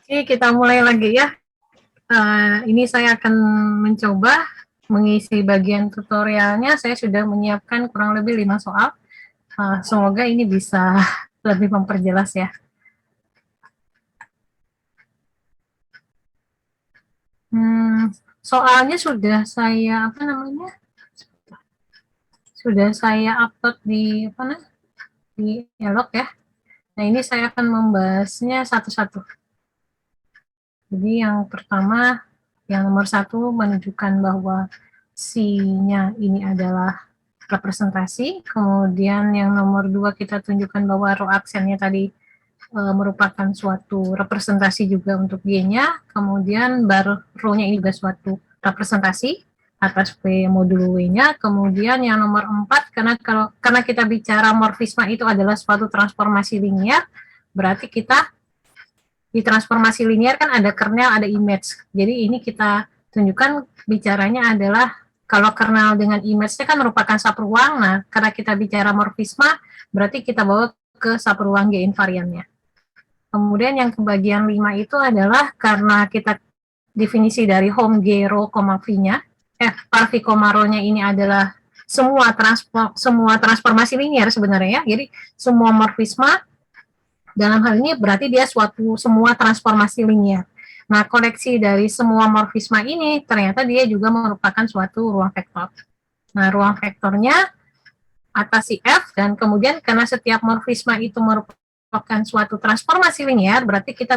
Oke, kita mulai lagi ya. Ini saya akan mencoba mengisi bagian tutorialnya. Saya sudah menyiapkan kurang lebih 5 soal. Semoga ini bisa lebih memperjelas ya. Soalnya sudah saya sudah saya upload di di Elok ya. Nah, ini saya akan membahasnya satu-satu. Jadi yang pertama, yang nomor 1 menunjukkan bahwa C-nya ini adalah representasi, kemudian yang nomor 2 kita tunjukkan bahwa row aksennya tadi merupakan suatu representasi juga untuk G-nya, kemudian bar row-nya ini juga suatu representasi atas P modulo W-nya, kemudian yang nomor 4, karena kita bicara morfisma itu adalah suatu transformasi linear, berarti kita di transformasi linear kan ada kernel, ada image. Jadi ini kita tunjukkan bicaranya adalah kalau kernel dengan image-nya kan merupakan subruang. Nah, karena kita bicara morfisma, berarti kita bawa ke subruang G invariannya. Kemudian yang ke bagian 5 itu adalah karena kita definisi dari home G row, V-nya, par V, row-nya ini adalah semua transformasi linear sebenarnya ya. Jadi semua morfisma dalam hal ini berarti dia semua transformasi linear. Nah, koleksi dari semua morfisma ini ternyata dia juga merupakan suatu ruang vektor. Nah, ruang vektornya atas si F, dan kemudian karena setiap morfisma itu merupakan suatu transformasi linear, berarti kita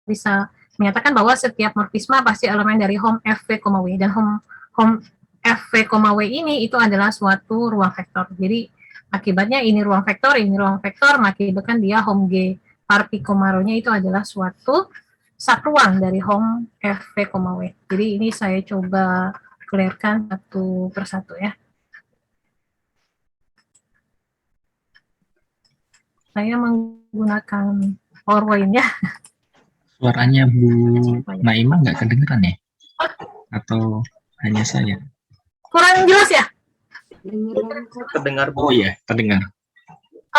bisa menyatakan bahwa setiap morfisma pasti elemen dari home FV, W, dan home FV, W ini itu adalah suatu ruang vektor. Jadi akibatnya ini ruang vektor, mengakibatkan dia home G par P, row-nya itu adalah suatu subruang dari home FV, W. Jadi ini saya coba clearkan satu persatu ya. Saya menggunakan PowerPoint ya. Suaranya Bu Naimah nggak kedengeran ya? Atau hanya saya? Kurang jelas ya? Terdengar Bu. Oh ya, terdengar.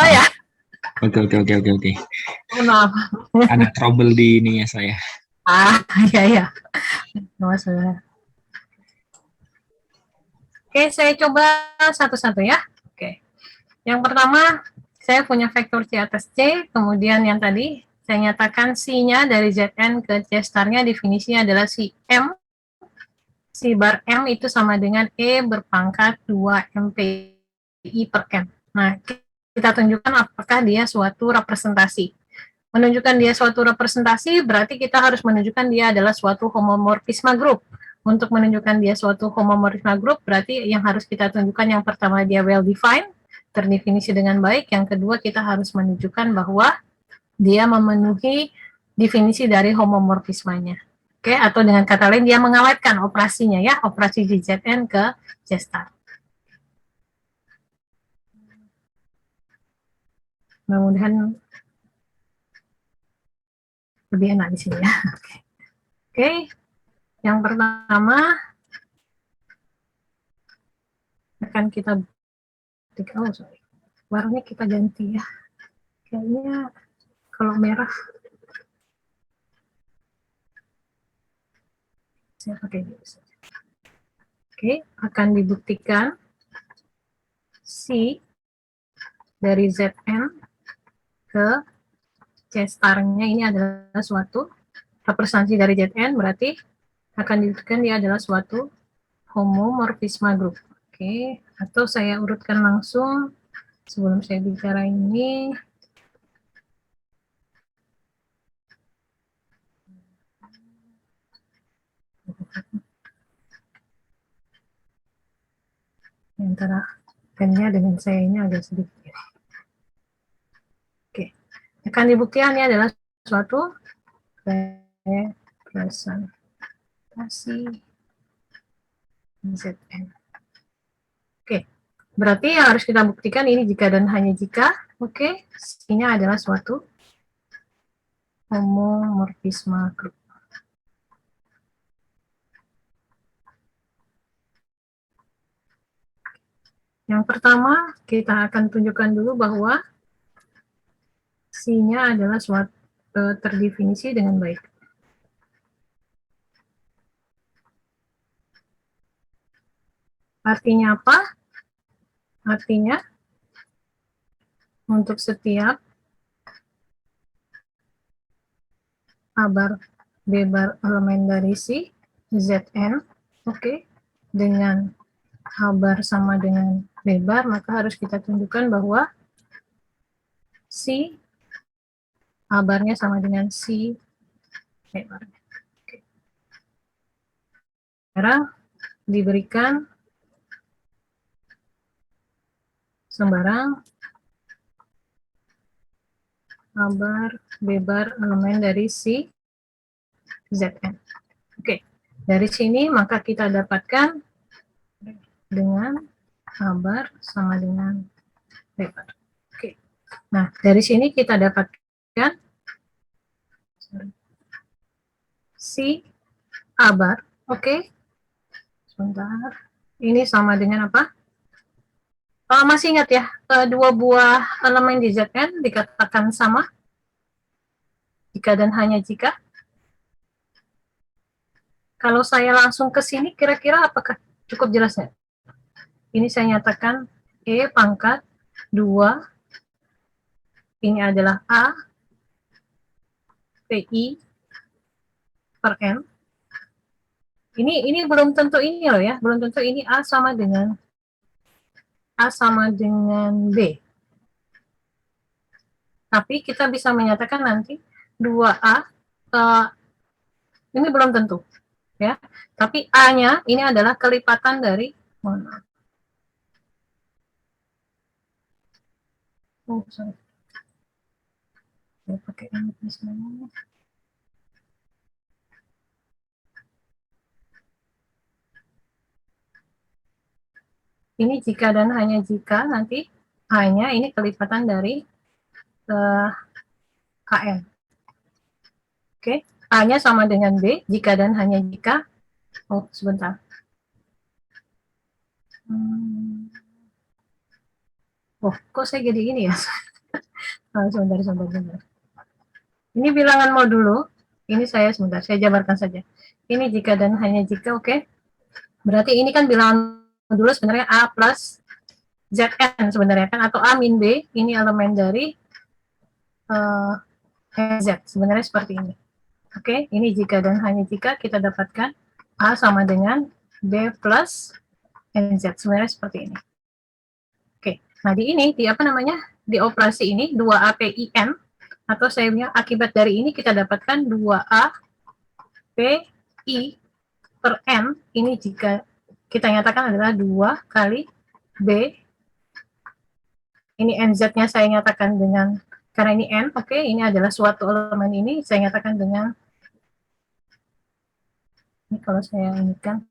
Oh ya. Oke. Maaf. Ada trouble di ininya saya. Iya. Masalah. Oke, saya coba satu-satu ya. Oke. Yang pertama, saya punya vektor C atas C, kemudian yang tadi saya nyatakan C-nya dari Zn ke C star-nya definisinya adalah si M. Si bar M itu sama dengan E berpangkat 2 MPI per M. Nah, kita tunjukkan apakah dia suatu representasi. Menunjukkan dia suatu representasi berarti kita harus menunjukkan dia adalah suatu homomorfisme grup. Untuk menunjukkan dia suatu homomorfisme grup berarti yang harus kita tunjukkan yang pertama dia well defined, terdefinisi dengan baik. Yang kedua kita harus menunjukkan bahwa dia memenuhi definisi dari homomorfismenya. Oke, atau dengan kata lain dia mengawetkan operasinya ya, operasi JZN ke C star. Mudah-mudahan lebih enak di sini ya. Oke. Yang pertama akan kita buktikan, warnanya kita ganti ya. Kayaknya kalau merah saya pakai ini saja. Oke, akan dibuktikan C dari Zn ke C star-nya ini adalah suatu representasi dari Zn, berarti akan dibuktikan dia adalah suatu homomorfisme grup. Oke, atau saya urutkan langsung sebelum saya bicara ini. Antara pennya dengan saya ini agak sedikit. Oke, akan dibuktikan ini adalah suatu representasi Zn. Oke, berarti yang harus kita buktikan ini jika dan hanya jika, oke, ini adalah suatu homomorfisme grup. Yang pertama, kita akan tunjukkan dulu bahwa C-nya adalah suatu terdefinisi dengan baik. Artinya apa? Artinya untuk setiap A bar B bar elemen dari si Zn, oke, dengan A bar sama dengan B bar, maka harus kita tunjukkan bahwa si A barnya sama dengan si B barnya. Oke. Sekarang diberikan sembarang A bar B bar elemen dari si Zn. Oke, dari sini maka kita dapatkan dengan A bar sama dengan B bar. Oke, nah dari sini kita dapatkan si A bar. Oke, sebentar. Ini sama dengan apa? Masih ingat ya, dua buah elemen di Zn dikatakan sama jika dan hanya jika. Kalau saya langsung ke sini, kira-kira apakah cukup jelasnya? Ini saya nyatakan E pangkat 2, ini adalah A, PI per N. Ini belum tentu ini loh ya, belum tentu ini A sama dengan B. Tapi kita bisa menyatakan nanti 2A, ini belum tentu. Ya, tapi A-nya ini adalah kelipatan dari sorry. Saya pakai ini misalnya. Ini jika dan hanya jika nanti A-nya ini kelipatan dari KN. Oke, A-nya sama dengan B jika dan hanya jika. Oh, sebentar. Oh, kok saya jadi ini ya? Sebentar. Ini bilangan modulo. Ini saya jabarkan saja. Ini jika dan hanya jika, oke. Berarti ini kan bilangan modulo sebenarnya A plus Zn sebenarnya kan, atau A min B, ini elemen dari Z, sebenarnya seperti ini. Oke, ini jika dan hanya jika kita dapatkan A sama dengan B plus NZ, sebenarnya seperti ini. Oke, nah di operasi ini 2APIN, atau saya punya akibat dari ini kita dapatkan 2A PI per N, ini jika kita nyatakan adalah 2 kali B, ini NZ-nya saya nyatakan dengan, karena ini N, oke, ini adalah suatu elemen ini, saya nyatakan dengan, ini kalau saya ini kan,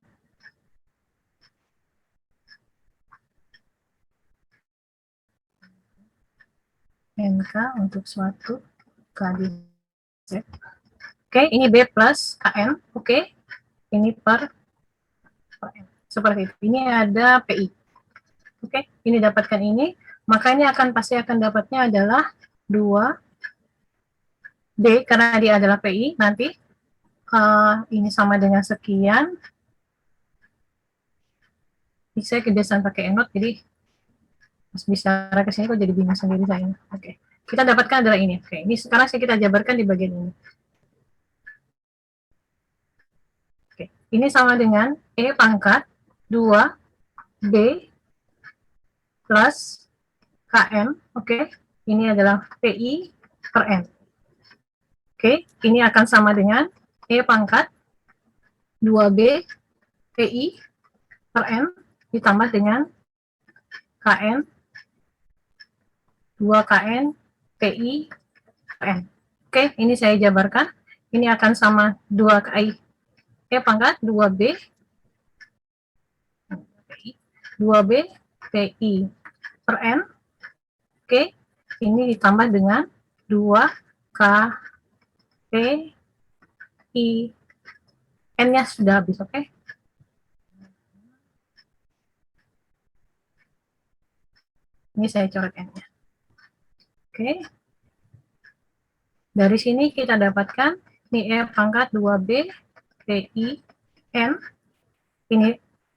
NK untuk suatu kali Z. Oke, ini B plus KN, oke, ini per N. Seperti itu. Ini ada PI. Oke, ini dapatkan ini, maka ini pasti akan dapatnya adalah 2 D, karena dia adalah PI, nanti ini sama dengan sekian. Ini saya kebiasaan pakai ENOT, jadi pas bicara ke sini kok jadi bingung sendiri saya. Oke, kita dapatkan adalah ini. Oke, ini sekarang kita jabarkan di bagian ini. Oke, ini sama dengan E pangkat 2 B plus KN. Oke, ini adalah PI per N. Oke, ini akan sama dengan E pangkat 2B PI per N ditambah dengan KN 2KN PI per N. Oke, ini saya jabarkan. Ini akan sama 2 kali E pangkat 2B 2B PI per N. Oke, ini ditambah dengan 2K PI. N-nya sudah habis, oke? Ini saya coret N-nya. Oke. Dari sini kita dapatkan ini E pangkat 2B PI N. Ini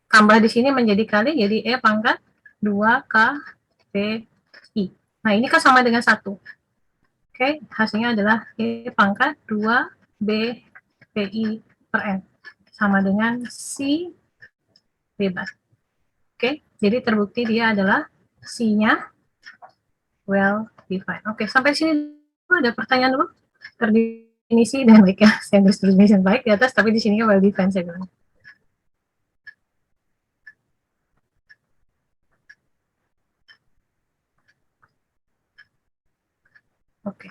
K tambah di sini menjadi kali, jadi E pangkat 2KPI. Nah, ini kan sama dengan 1. Oke, hasilnya adalah E pangkat 2BPI per N. Sama dengan C bebas. Oke, jadi terbukti dia adalah C-nya well defined. Oke, sampai sini ada pertanyaan dulu? Terdefinisi dan baik ya, saya tulis baik di atas, tapi di sini well defined saya bilang. Oke.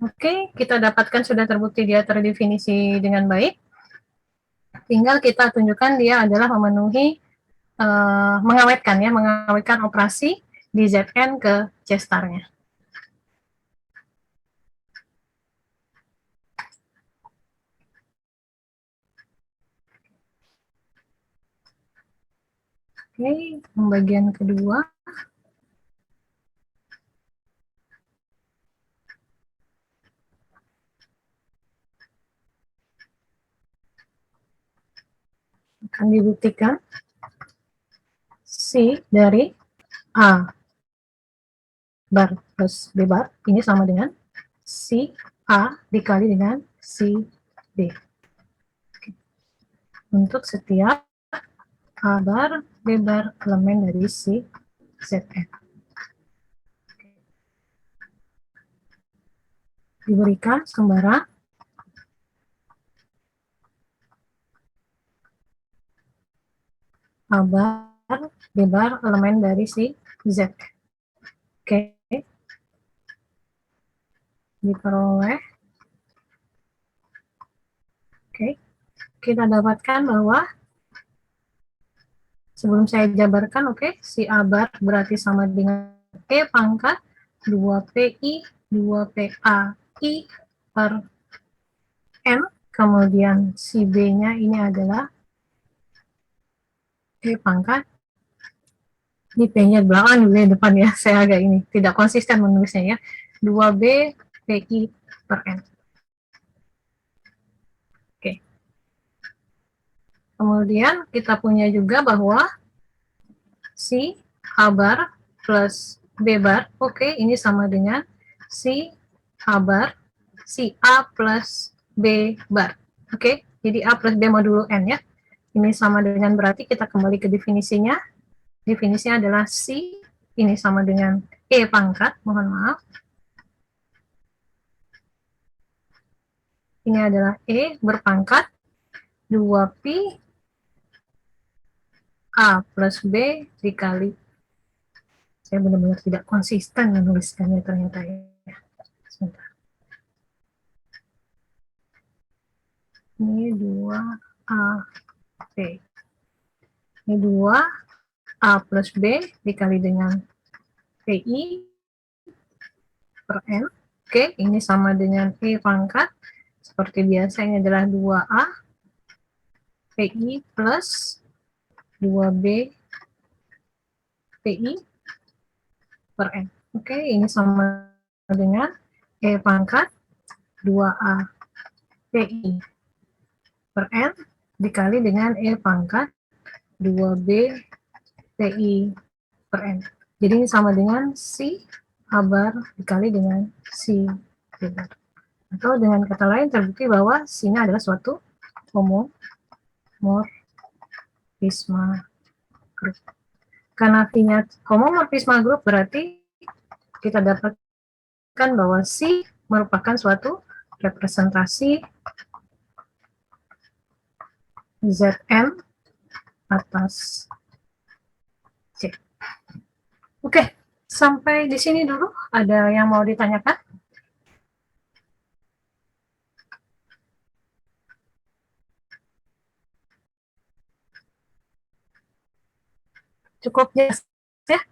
Oke, kita dapatkan sudah terbukti dia terdefinisi dengan baik. Tinggal kita tunjukkan dia adalah memenuhi mengawetkan operasi di Zn ke C star-nya. Oke, pembagian kedua. Akan dibuktikan C dari A bar plus B bar ini sama dengan C A dikali dengan C B. Untuk setiap A bar, B bar elemen dari C Zn. Diberikan sembara A bar, B bar elemen dari si Z. Oke. Diperoleh. Oke. Kita dapatkan bahwa sebelum saya jabarkan, oke, si A bar berarti sama dengan E pangkat 2PI 2PAI per N, kemudian si B-nya ini adalah E pangkat, ini P-nya di belakang, di depan ya, saya agak ini, tidak konsisten menulisnya ya, 2B PI per N. Oke. Kemudian kita punya juga bahwa si A bar plus B bar, oke, ini sama dengan si A bar, si A plus B bar. Oke, jadi A plus B modulo N ya. Ini sama dengan berarti kita kembali ke definisinya. Definisinya adalah C, ini sama dengan E pangkat, mohon maaf. Ini adalah E berpangkat 2pi A plus B dikali. Saya benar-benar tidak konsisten menuliskannya ternyata ya. Sebentar. Ini 2AB. Ini 2A plus B dikali dengan PI per N. Oke, ini sama dengan E pangkat. Seperti biasa, ini adalah 2A PI plus 2B PI per N. Oke, ini sama dengan E pangkat 2A PI per N dikali dengan E pangkat 2B PI per N. Jadi ini sama dengan C A bar dikali dengan C B bar. Atau dengan kata lain terbukti bahwa C-nya adalah suatu homomorfisma grup. Karena V-nya homomorfisma grup berarti kita dapatkan bahwa C merupakan suatu representasi Zn atas C. Oke, sampai di sini dulu. Ada yang mau ditanyakan? Cukup jelas ya?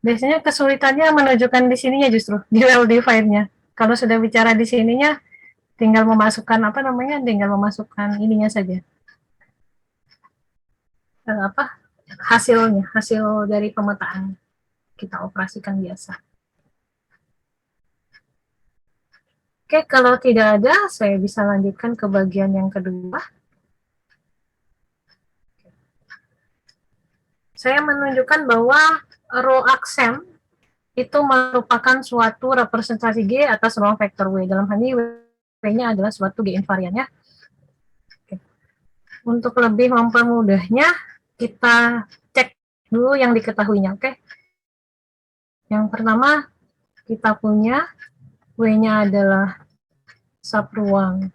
Biasanya kesulitannya menunjukkan di sininya justru, di well defined-nya. Kalau sudah bicara di sininya, tinggal memasukkan tinggal memasukkan ininya saja. Hasil dari pemetaan kita operasikan biasa. Oke, kalau tidak ada, saya bisa lanjutkan ke bagian yang kedua. Saya menunjukkan bahwa row aksen itu merupakan suatu representasi G atas ruang vektor W. Dalam hal ini W-nya adalah suatu G invarian ya. Oke. Untuk lebih mempermudahnya, kita cek dulu yang diketahuinya, oke? Yang pertama, kita punya W-nya adalah subruang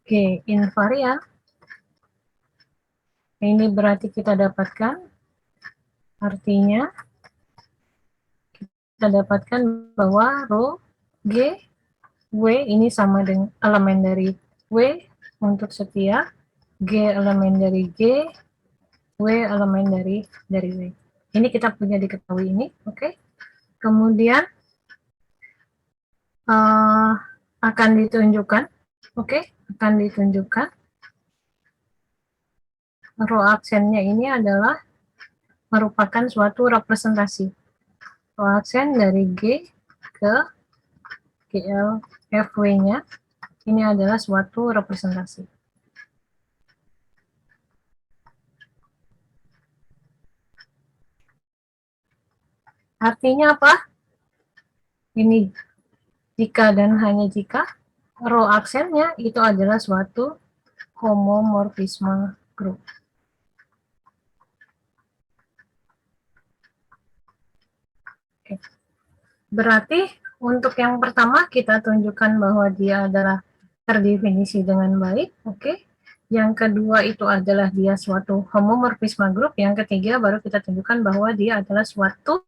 G invarian. Ini berarti kita dapatkan, artinya kita dapatkan bahwa row G W ini sama dengan elemen dari W untuk setiap G elemen dari G, W elemen dari W. Ini kita punya diketahui ini, oke? Kemudian akan ditunjukkan, oke? Akan ditunjukkan row aksennya ini adalah merupakan suatu representasi. Row aksen dari G ke GL FW-nya ini adalah suatu representasi. Artinya apa? Ini jika dan hanya jika row aksennya itu adalah suatu homomorfisme grup. Oke. Berarti untuk yang pertama kita tunjukkan bahwa dia adalah terdefinisi dengan baik, oke. Yang kedua itu adalah dia suatu homomorfisme grup. Yang ketiga baru kita tunjukkan bahwa dia adalah suatu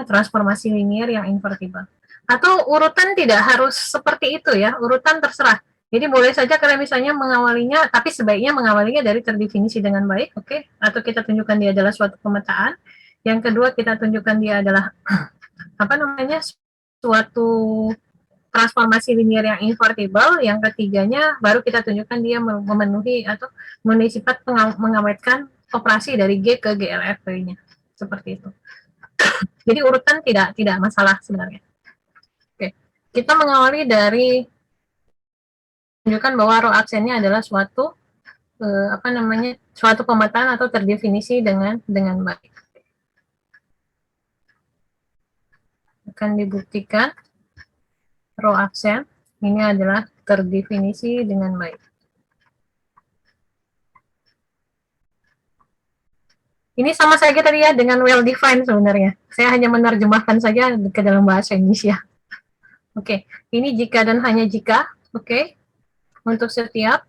transformasi linier yang invertible. Atau urutan tidak harus seperti itu ya, urutan terserah. Jadi boleh saja kalian misalnya mengawalinya, tapi sebaiknya mengawalinya dari terdefinisi dengan baik, oke? Atau kita tunjukkan dia adalah suatu pemetaan. Yang kedua kita tunjukkan dia adalah suatu transformasi linier yang invertible. Yang ketiganya baru kita tunjukkan dia memenuhi atau memenuhi sifat mengawetkan operasi dari G ke GLF-nya. Seperti itu. Jadi urutan tidak masalah sebenarnya. Oke, kita mengawali dari menunjukkan bahwa row aksennya adalah suatu suatu pemetaan atau terdefinisi dengan baik. Akan dibuktikan row aksen ini adalah terdefinisi dengan baik. Ini sama saja tadi ya dengan well defined sebenarnya. Saya hanya menerjemahkan saja ke dalam bahasa Indonesia. Oke, ini jika dan hanya jika. Oke, untuk setiap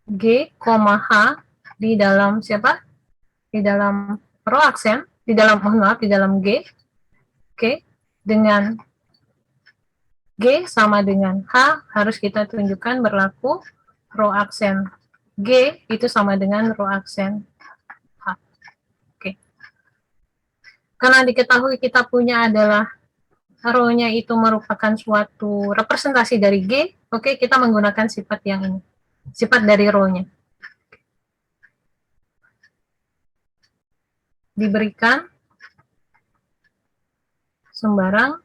G, H di dalam siapa? Di dalam row aksen, di dalam di dalam G. Oke, dengan G sama dengan H harus kita tunjukkan berlaku row aksen G itu sama dengan row aksen H. Oke. Karena diketahui kita punya adalah row-nya itu merupakan suatu representasi dari G, oke, kita menggunakan sifat yang ini. Sifat dari row-nya. Diberikan sembarang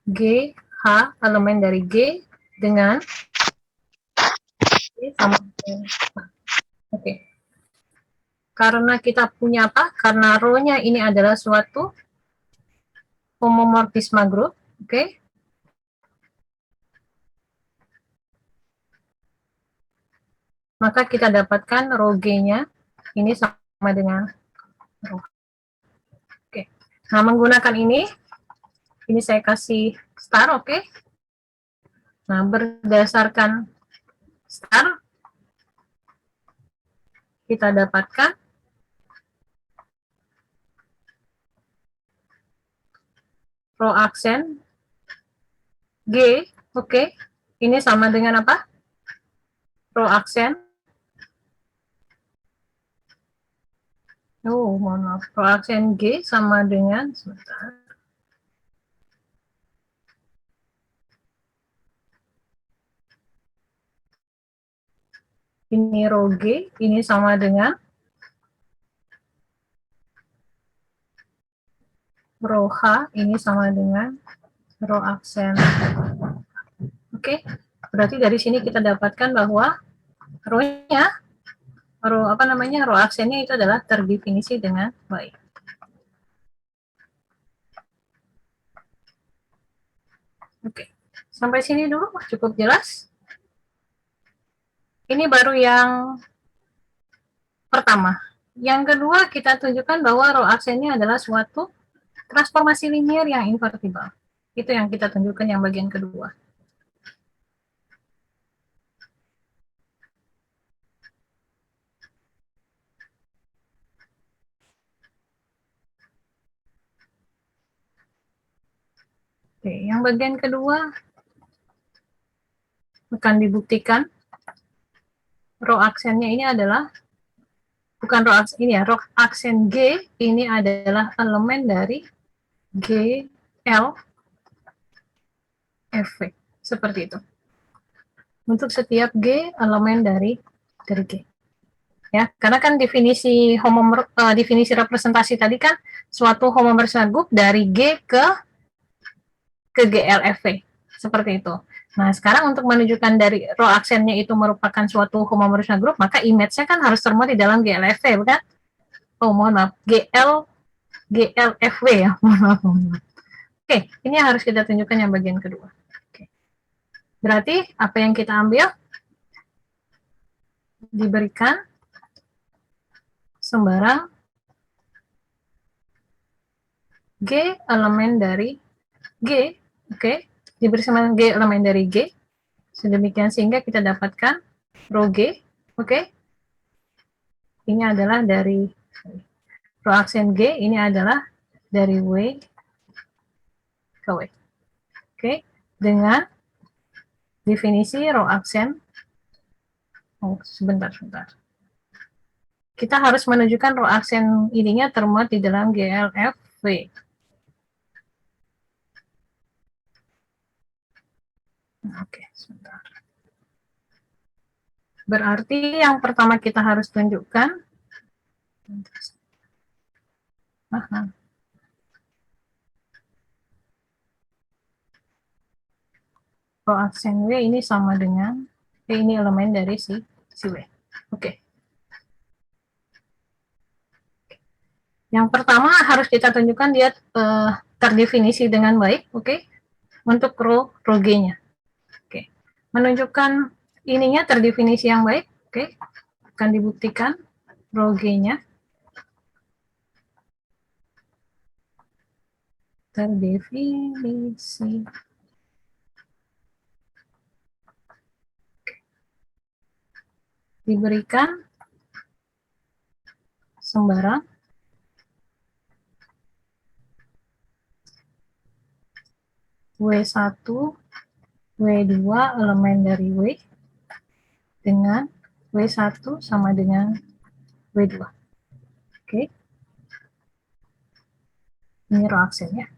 G, H, elemen dari G dengan G sama dengan H. Oke. Karena kita punya apa? Karena row-nya ini adalah suatu homomorfisme grup, oke. Maka kita dapatkan row G-nya ini sama dengan row. Oke. Nah, menggunakan ini saya kasih star, oke. Nah, berdasarkan star, kita dapatkan row aksen G, oke. Ini sama dengan apa? Row aksen. Mohon maaf. Row aksen G sama dengan, sebentar. Ini row G, ini sama dengan Rho H ini sama dengan rho aksen. Oke, berarti dari sini kita dapatkan bahwa rho-nya, rho aksennya itu adalah terdefinisi dengan baik. Oke, sampai sini dulu cukup jelas. Ini baru yang pertama. Yang kedua, kita tunjukkan bahwa rho aksennya adalah suatu transformasi linier yang invertible. Itu yang kita tunjukkan yang bagian kedua. Oke, yang bagian kedua akan dibuktikan rho aksennya ini adalah, bukan rho aksen ini ya, rho aksen G ini adalah elemen dari G, L, F, V. Seperti itu. Untuk setiap G elemen dari G. Ya, karena kan definisi representasi tadi kan suatu homomersial group dari G ke GLFV, seperti itu. Nah, sekarang untuk menunjukkan dari rho aksennya itu merupakan suatu homomersial group, maka image-nya kan harus termuat di dalam GLFV, bukan? Oh, mohon maaf, GLFV ya, mohon maaf. Oke, ini yang harus kita tunjukkan yang bagian kedua. Oke. Berarti apa yang kita ambil? Diberikan sembarang G elemen dari G, oke, diberi sembarang G elemen dari G, sedemikian sehingga kita dapatkan rho G, oke, ini adalah dari rho aksen G, ini adalah dari W ke W, oke, dengan definisi rho aksen, sebentar, kita harus menunjukkan rho aksen ininya termuat di dalam GLFV. Oke, sebentar. Berarti yang pertama kita harus tunjukkan, rho aksen W ini sama dengan, ini elemen dari si W. Oke. Yang pertama harus kita tunjukkan dia terdefinisi dengan baik, oke, untuk rho G-nya. Oke. Menunjukkan ininya terdefinisi yang baik, oke, akan dibuktikan rho G-nya terdefinisi. Diberikan sembarang W1, W2 elemen dari W dengan W1 sama dengan W2. Oke. Ini rho aksennya.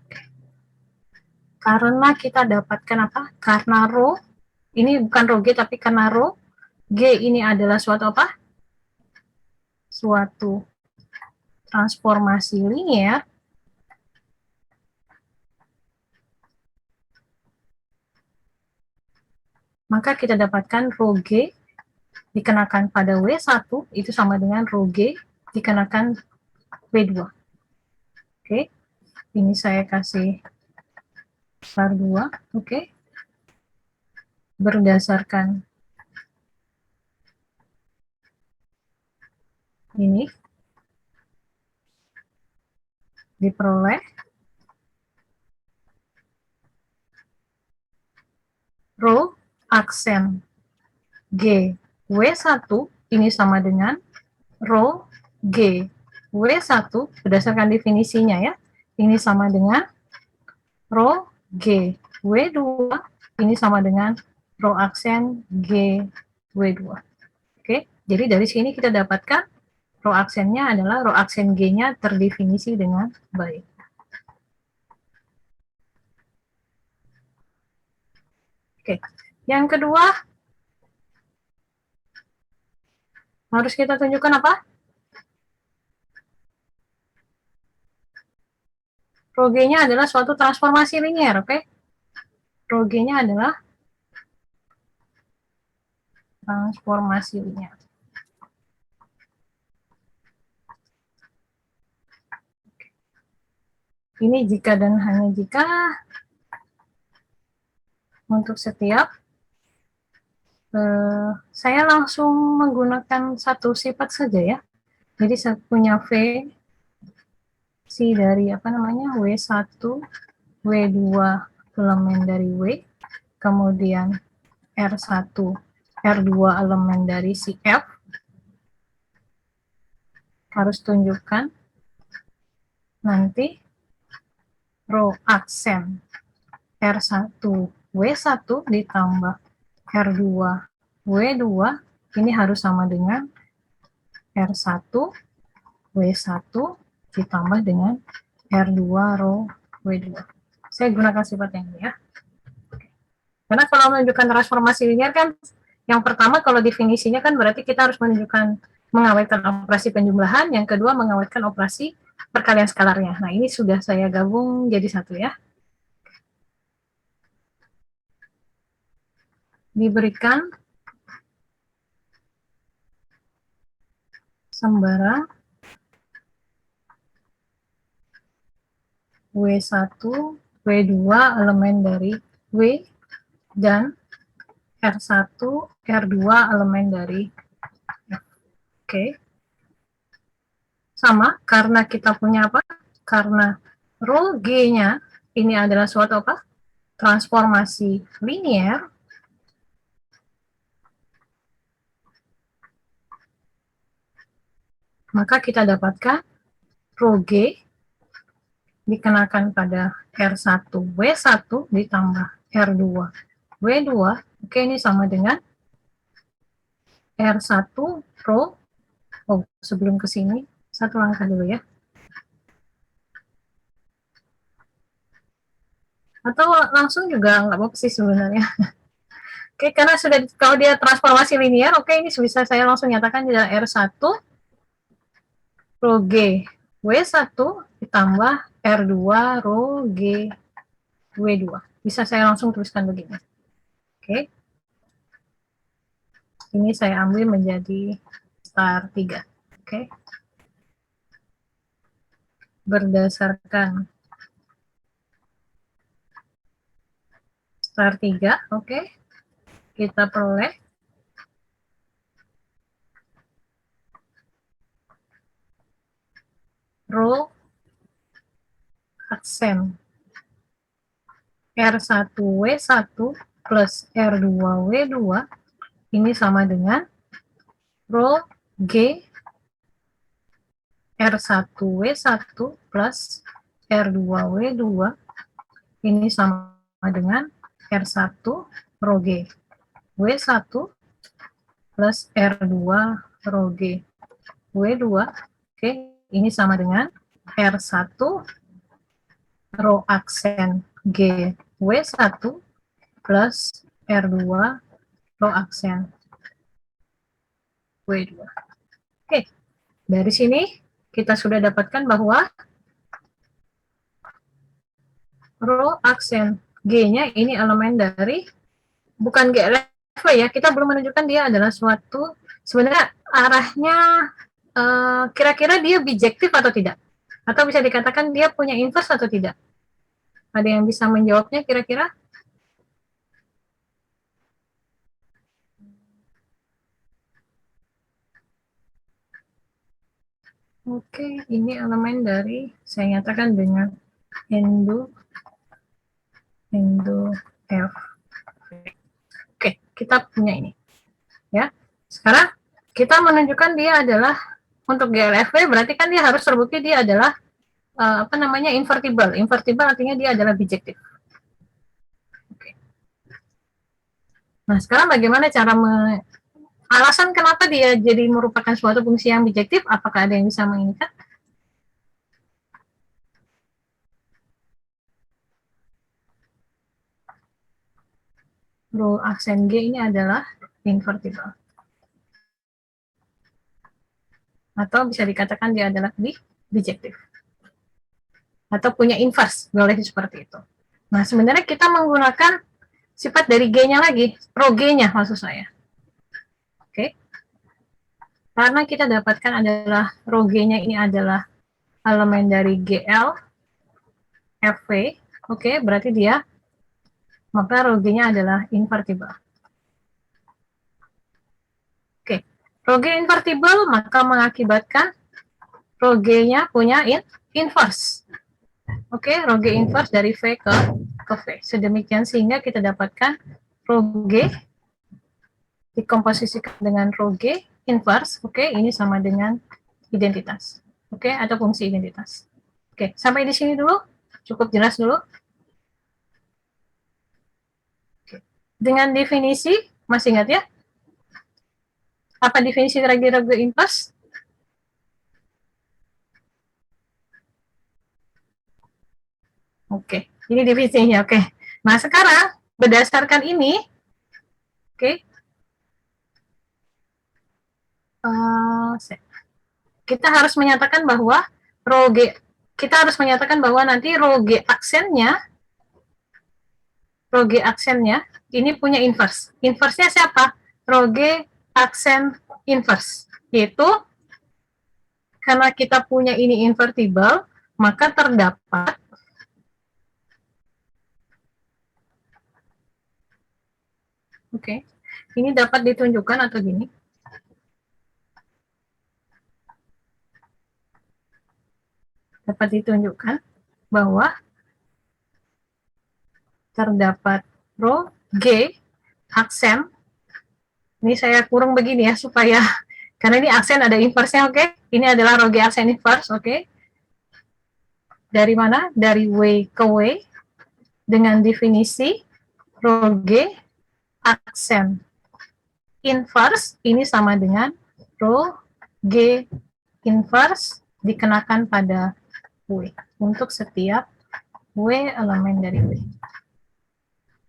Karena kita dapatkan apa? Karena rho, ini bukan rho G, tapi karena rho G ini adalah suatu apa? Suatu transformasi linier, maka kita dapatkan rho G dikenakan pada W1 itu sama dengan rho G dikenakan W2. Oke, ini saya kasih star 2, oke. Berdasarkan ini diperoleh rho aksen G W1 ini sama dengan rho G W1 berdasarkan definisinya ya. Ini sama dengan rho G W2 ini sama dengan rho aksen G W2. Oke, jadi dari sini kita dapatkan rho aksennya adalah rho aksen G-nya terdefinisi dengan baik. Oke, yang kedua harus kita tunjukkan apa? Rho G-nya adalah suatu transformasi linier, oke? Rho G-nya adalah transformasi linier. Ini jika dan hanya jika untuk setiap saya langsung menggunakan satu sifat saja ya. Jadi saya punya V si dari apa namanya W1, W2 elemen dari W, kemudian R1, R2 elemen dari si F. Harus tunjukkan nanti rho aksen R1 W1 ditambah R2 W2 ini harus sama dengan R1 W1 ditambah dengan R2 rho W2. Saya gunakan sifat yang ini ya. Karena kalau menunjukkan transformasi linear kan, yang pertama kalau definisinya kan berarti kita harus menunjukkan mengawetkan operasi penjumlahan, yang kedua mengawetkan operasi perkalian skalarnya. Nah ini sudah saya gabung jadi satu ya. Diberikan sembarang W1, W2 elemen dari W, dan R1, R2 elemen dari F. Oke. Sama, karena kita punya apa? Karena rho G-nya ini adalah suatu apa? Transformasi linier, maka kita dapatkan rho G dikenakan pada R1 W1 ditambah R2 W2, oke ini sama dengan R1 rho, sebelum ke sini, satu langkah dulu ya. Atau langsung juga nggak apa-apa sih sebenarnya. Oke, karena sudah, kalau dia transformasi linier, oke ini bisa saya langsung nyatakan adalah R1 rho G W1 ditambah R2 rho G W2. Bisa saya langsung tuliskan begini. Oke. Ini saya ambil menjadi star 3. Oke. Berdasarkan star 3, oke. Kita peroleh rho aksen R1 W1 plus R2 W2 ini sama dengan rho G R1 W1 plus R2 W2 ini sama dengan R1 rho G W1 plus R2 rho G W2. Oke, ini sama dengan R1 rho aksen G W1 plus R2 rho aksen W2. Oke, dari sini kita sudah dapatkan bahwa rho aksen G-nya ini elemen dari, bukan GLFV ya, kita belum menunjukkan dia adalah suatu, sebenarnya arahnya kira-kira dia bijektif atau tidak? Atau bisa dikatakan dia punya inverse atau tidak? Ada yang bisa menjawabnya kira-kira? Oke, ini elemen dari, saya nyatakan dengan Endo F. Oke, kita punya ini. Ya. Sekarang kita menunjukkan dia adalah untuk GLFV, berarti kan dia harus terbukti dia adalah apa namanya invertible. Invertible artinya dia adalah bijektif. Oke. Nah, sekarang bagaimana cara alasan kenapa dia jadi merupakan suatu fungsi yang bijektif? Apakah ada yang bisa mengingat? Rho aksen G ini adalah invertible. Atau bisa dikatakan dia adalah bijektif. atau punya inverse, boleh seperti itu. Nah, sebenarnya kita menggunakan sifat dari G-nya lagi, rho G-nya maksud saya. Oke. Karena kita dapatkan adalah rho G-nya ini adalah elemen dari GL, FV, oke, berarti dia, maka rho G-nya adalah invertible. Oke, rho G invertible maka mengakibatkan rho G-nya punya inverse. Oke, rho G inverse dari V ke V. Sedemikian sehingga kita dapatkan rho G dikomposisikan dengan rho G inverse. Oke, ini sama dengan identitas. Oke, atau fungsi identitas. Oke, sampai di sini dulu. Cukup jelas dulu. Oke. Dengan definisi, masih ingat ya? Apa definisi dari rho G inverse? Oke, ini definisinya. Oke. Nah, sekarang berdasarkan ini, oke, kita harus menyatakan bahwa rho G, kita harus menyatakan bahwa nanti rho G aksennya ini punya inverse. Inverse-nya siapa? Rho G aksen inverse. Yaitu karena kita punya ini invertible, maka terdapat oke. Ini dapat ditunjukkan atau gini. Dapat ditunjukkan bahwa terdapat rho G aksen. Ini saya kurung begini ya supaya karena ini aksen ada inverse-nya, oke. Ini adalah rho G aksen inverse, oke. Dari mana? Dari W ke W dengan definisi rho G aksen inverse ini sama dengan rho G inverse dikenakan pada W untuk setiap W elemen dari W.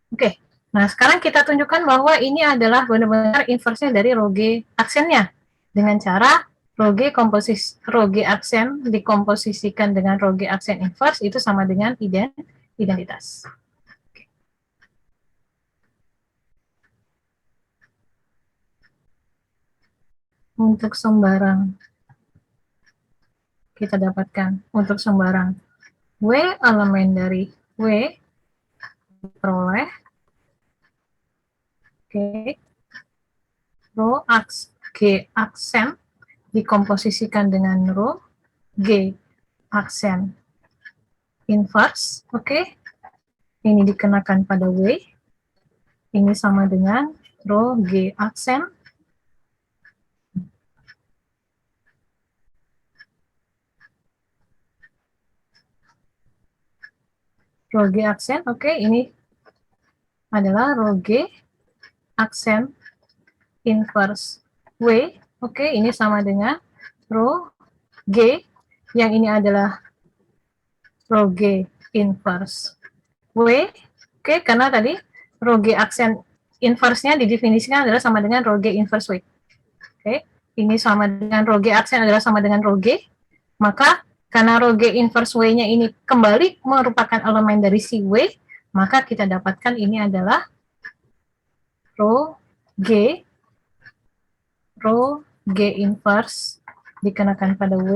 Oke, nah sekarang kita tunjukkan bahwa ini adalah benar-benar inverse-nya dari rho G aksennya dengan cara rho G aksen dikomposisikan dengan rho G aksen inverse itu sama dengan identitas. Untuk sembarang kita dapatkan untuk sembarang W elemen dari W diperoleh rho G aksen dikomposisikan dengan rho G aksen inverse, oke. Ini dikenakan pada W, ini sama dengan rho G aksen rho G aksen, oke, ini adalah rho G aksen inverse W, oke, ini sama dengan rho G, yang ini adalah rho G inverse W, oke, karena tadi rho G aksen inverse-nya didefinisikan adalah sama dengan rho G inverse W. Oke, ini sama dengan rho G aksen adalah sama dengan rho G, maka karena rho G inverse W-nya ini kembali merupakan elemen dari si W, maka kita dapatkan ini adalah rho G inverse dikenakan pada W,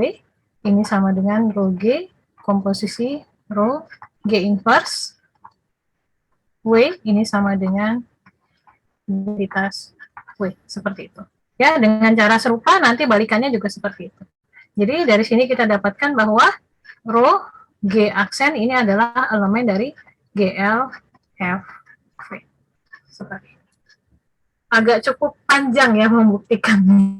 ini sama dengan rho G komposisi rho G inverse W, ini sama dengan identitas W, seperti itu. Ya, dengan cara serupa nanti balikannya juga seperti itu. Jadi dari sini kita dapatkan bahwa rho G aksen ini adalah elemen dari GL F V. Seperti itu. Agak cukup panjang ya membuktikannya.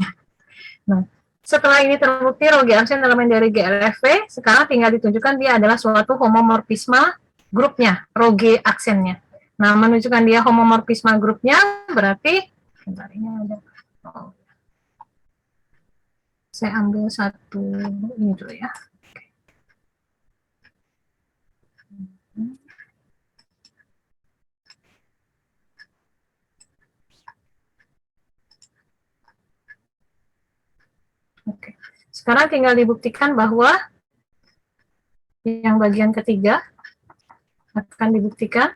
Nah, setelah ini terbukti rho G aksen elemen dari GLFV, sekarang tinggal ditunjukkan dia adalah suatu homomorfisme grupnya, rho G aksennya. Nah, menunjukkan dia homomorfisme grupnya berarti bentar, ini ada. Oh. Saya ambil satu ini dulu ya. Oke. Sekarang tinggal dibuktikan bahwa Yang bagian ketiga akan dibuktikan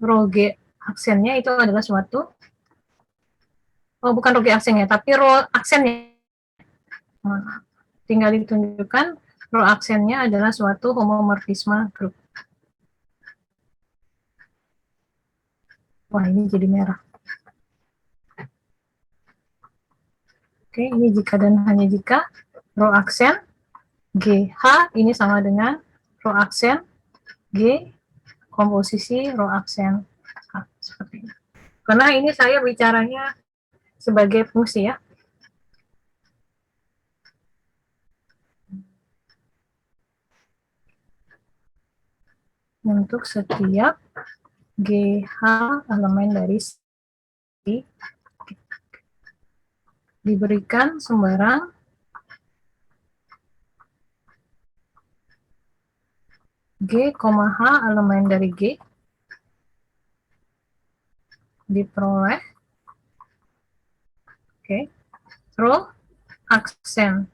rho G aksennya itu adalah suatu, oh bukan rho G aksennya, tapi rho aksennya. Tinggal ditunjukkan rho aksennya adalah suatu homomorfisme grup. Wah, ini jadi merah. Oke, ini jika dan hanya jika rho aksen GH ini sama dengan rho aksen G komposisi rho aksen H. Seperti ini. Karena ini saya bicaranya sebagai fungsi ya. Untuk setiap GH elemen dari C diberikan sembarang G, H elemen dari G diperoleh rho aksen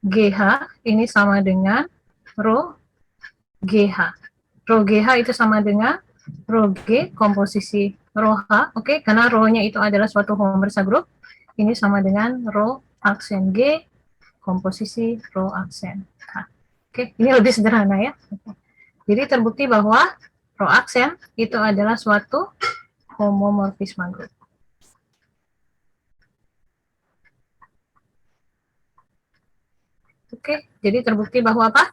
GH ini sama dengan rho GH. Rho GH itu sama dengan rho G komposisi rho H, karena rho-nya itu adalah suatu homomorfisme grup, ini sama dengan rho aksen G komposisi rho aksen H. Ini lebih sederhana ya. Jadi terbukti bahwa rho aksen itu adalah suatu homomorfisme grup. Jadi terbukti bahwa apa?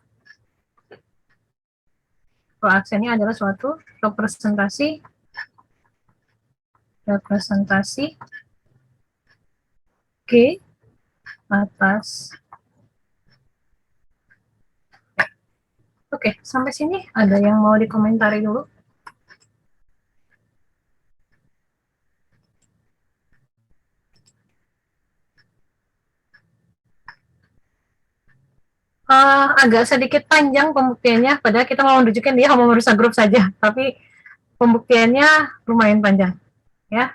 Rho aksennya adalah suatu representasi G atas. Sampai sini ada yang mau dikomentari dulu? Agak sedikit panjang pembuktiannya, padahal kita mau menunjukkan dia homomorfisme grup saja, tapi pembuktiannya lumayan panjang, ya.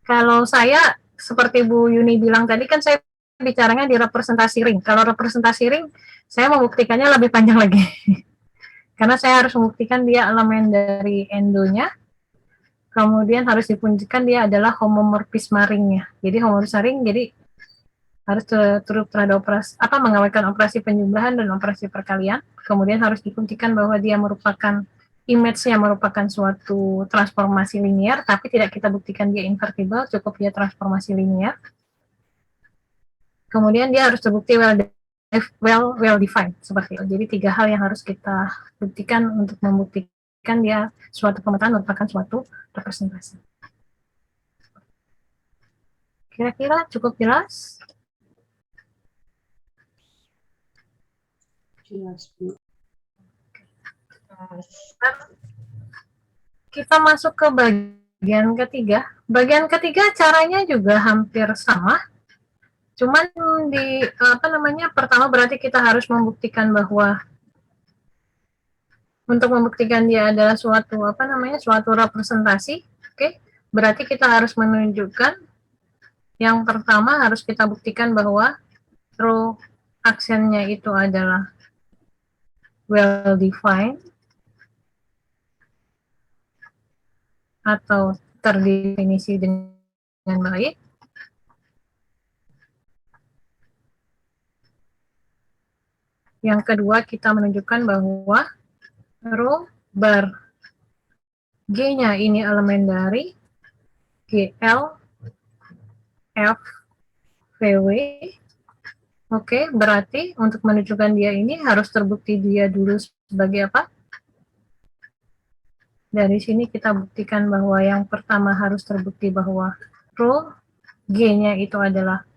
Kalau saya, seperti Bu Yuni bilang tadi, kan saya bicaranya di representasi ring. Kalau representasi ring, saya membuktikannya lebih panjang lagi. Karena saya harus membuktikan dia elemen dari endonya, kemudian harus dipunjukkan dia adalah homomorfisme ringnya. Jadi homomorfisme ring, jadi harus turut terhadap operasi, mengawalkan operasi penjumlahan dan operasi perkalian, kemudian harus dibuktikan bahwa dia merupakan image-nya merupakan suatu transformasi linier, tapi tidak kita buktikan dia invertible, cukup dia transformasi linier. Kemudian dia harus terbukti well defined, seperti itu. Jadi 3 hal yang harus kita buktikan untuk membuktikan dia suatu pemetaan merupakan suatu representasi. Kira-kira cukup jelas? Jelas, Bu. Kita masuk ke bagian ketiga. Bagian ketiga caranya juga hampir sama. Cuman di pertama berarti kita harus membuktikan bahwa untuk membuktikan dia adalah suatu suatu representasi. Berarti kita harus menunjukkan yang pertama harus kita buktikan bahwa rho aksennya itu adalah well defined atau terdefinisi dengan baik. Yang kedua, kita menunjukkan bahwa rho bar G-nya ini elemen dari GL F VW. Berarti untuk menunjukkan dia ini harus terbukti dia dulu sebagai apa? Dari sini kita buktikan bahwa yang pertama harus terbukti bahwa rho G-nya itu adalah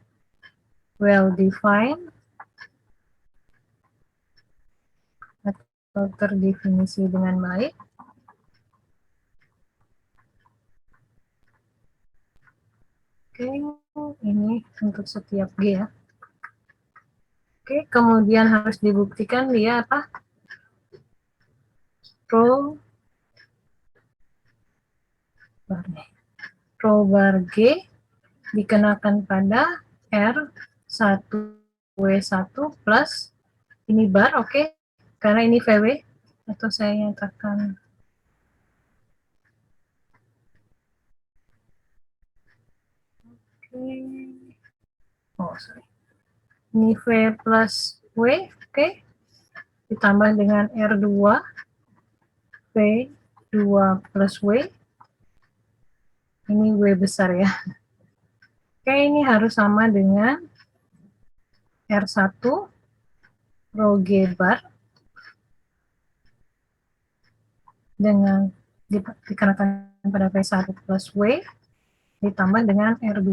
well defined atau terdefinisi dengan baik. Ini untuk setiap G ya. Kemudian harus dibuktikan dia apa? Rho bar G dikenakan pada R1W1 plus ini bar, oke. Karena ini VW, atau saya nyatakan oh sorry, ini V plus W, oke, ditambah dengan R2 V2 plus W, ini W besar ya. Oke, ini harus sama dengan R1 rho G bar dengan dikenakan pada V1 plus W ditambah dengan R2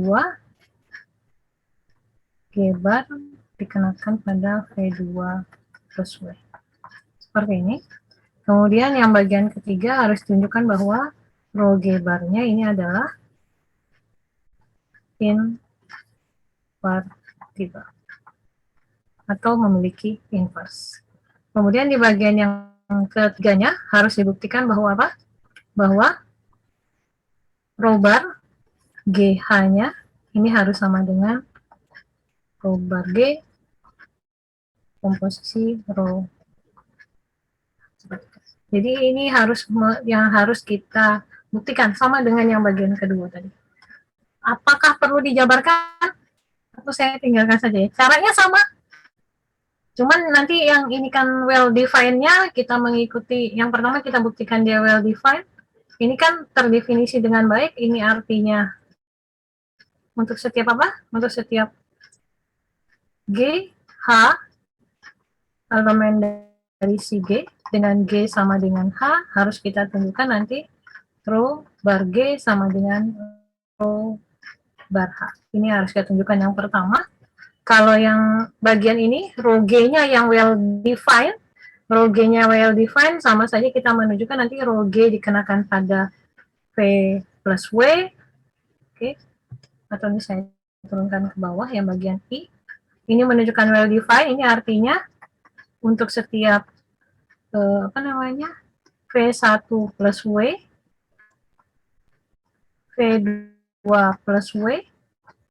G bar dikenakan pada V2 plus W. Seperti ini. Kemudian yang bagian ketiga harus tunjukkan bahwa rho G barnya ini adalah invertible atau memiliki inverse. Kemudian di bagian yang ketiganya harus dibuktikan bahwa apa? Bahwa rho bar GH-nya ini harus sama dengan rho bar G komposisi rho. Jadi ini yang harus kita buktikan sama dengan yang bagian kedua tadi. Apakah perlu dijabarkan? Atau saya tinggalkan saja ya. Caranya sama. Cuman nanti yang ini kan well defined-nya kita mengikuti, yang pertama kita buktikan dia well defined. Ini kan terdefinisi dengan baik, ini artinya untuk setiap apa? Untuk setiap G, H, elemen dari si G, dengan G sama dengan H, harus kita tunjukkan nanti rho bar G sama dengan rho bar H. Ini harus kita tunjukkan yang pertama. Kalau yang bagian ini, rho G-nya yang well defined, rho G-nya well defined, sama saja kita menunjukkan nanti rho G dikenakan pada V plus W, oke, atau ini saya turunkan ke bawah yang bagian I. Ini menunjukkan well defined, ini artinya untuk setiap V1 plus W, V2 plus W,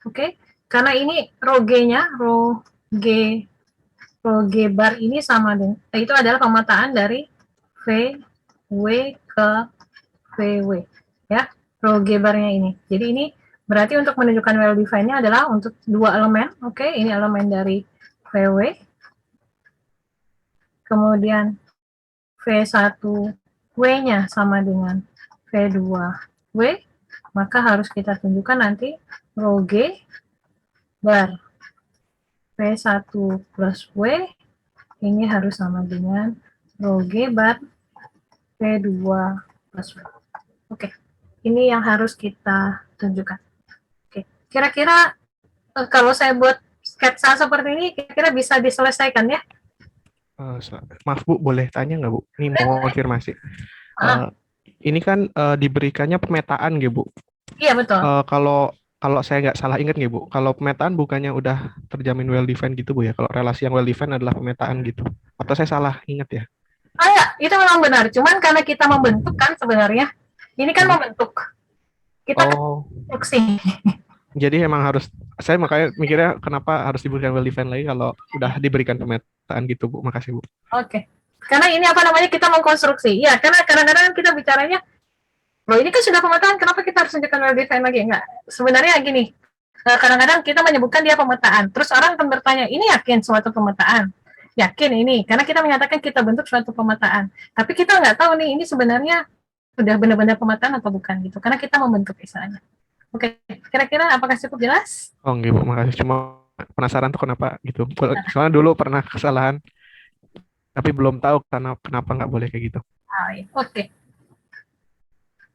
oke, karena ini rho G-nya, rho G bar ini sama dengan, itu adalah pemetaan dari VW ke VW, ya, rho G barnya ini. Jadi ini berarti untuk menunjukkan well defined-nya adalah untuk dua elemen, oke, ini elemen dari VW, kemudian V1W-nya sama dengan V2W, maka harus kita tunjukkan nanti rho G bar V1 plus W ini harus sama dengan rho G bar V2 plus W. Oke, ini yang harus kita tunjukkan. Oke, kira-kira kalau saya buat sketsa seperti ini, kira-kira bisa diselesaikan ya? Maaf Bu, boleh tanya nggak Bu? Ini mau konfirmasi. Ini kan diberikannya pemetaan gitu Bu. Iya betul. Kalau saya nggak salah ingat nggak Bu, kalau pemetaan bukannya udah terjamin well defined gitu Bu ya? Kalau relasi yang well defined adalah pemetaan gitu. Atau saya salah ingat ya? Ya, itu memang benar. Cuman karena kita membentuk kan sebenarnya, ini kan membentuk. Kita konstruksi. Jadi emang harus, saya makanya mikirnya kenapa harus diberikan well defined lagi kalau udah diberikan pemetaan gitu Bu. Makasih Bu. Oke. Karena ini kita mengkonstruksi. Ya, karena kadang-kadang kita bicaranya, loh ini kan sudah pemetaan, kenapa kita harus tunjukkan well defined lagi? Enggak. Sebenarnya gini, kadang-kadang kita menyebutkan dia pemetaan. Terus orang akan bertanya, ini yakin suatu pemetaan? Yakin ini, karena kita menyatakan kita bentuk suatu pemetaan. Tapi kita nggak tahu nih, ini sebenarnya sudah benar-benar pemetaan atau bukan gitu. Karena kita membentuk istilahnya. Oke, kira-kira apakah cukup jelas? Oh enggak Bu, makasih. Cuma penasaran tuh kenapa gitu. Soalnya dulu pernah kesalahan, tapi belum tahu kenapa nggak boleh kayak gitu. Oke.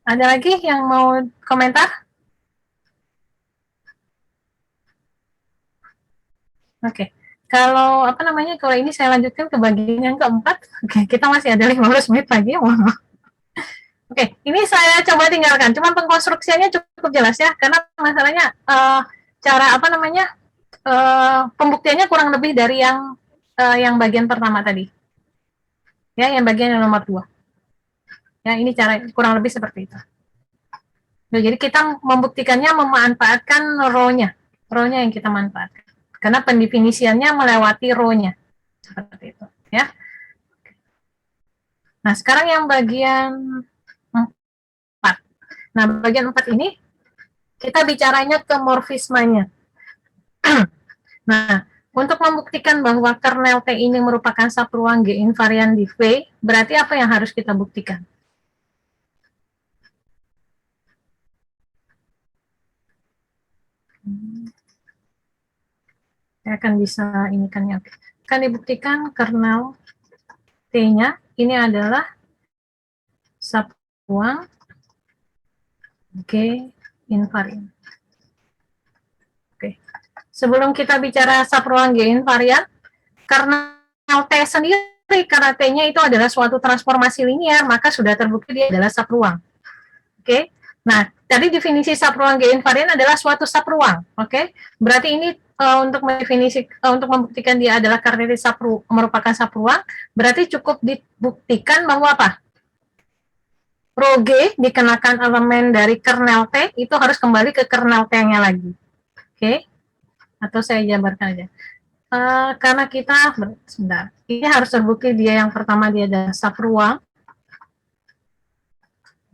Ada lagi yang mau komentar? Oke. Kalau kalau ini saya lanjutkan ke bagian yang keempat. Oke, kita masih ada 15 menit lagi. Oke, ini saya coba tinggalkan. Cuma pengkonstruksiannya cukup jelas ya, karena masalahnya cara pembuktiannya kurang lebih dari yang bagian pertama tadi. Ya, yang bagian yang nomor 2. Ya, ini cara kurang lebih seperti itu. Nah, jadi kita membuktikannya memanfaatkan rho-nya yang kita manfaatkan. Karena pendefinisiannya melewati rho-nya. Seperti itu, ya. Nah, sekarang yang bagian 4. Nah, bagian 4 ini kita bicaranya ke morfismanya. Nah, untuk membuktikan bahwa kernel T ini merupakan subruang G invarian di V, berarti apa yang harus kita buktikan? Saya akan bisa ini kan ya. Akan dibuktikan kernel T-nya ini adalah subruang G invarian. Oke. Sebelum kita bicara subruang G invarian, kernel T sendiri, karena T-nya itu adalah suatu transformasi linear, maka sudah terbukti dia adalah subruang. Oke. Nah, tadi definisi subruang G invarian adalah suatu subruang. Oke. Berarti ini untuk untuk membuktikan dia adalah kernel T merupakan subruang, berarti cukup dibuktikan bahwa apa? Rho G dikenakan elemen dari kernel T itu harus kembali ke kernel T-nya lagi. Oke. Atau saya jabarkan aja. Karena kita, sebentar, ini harus terbukti dia yang pertama dia adalah subruang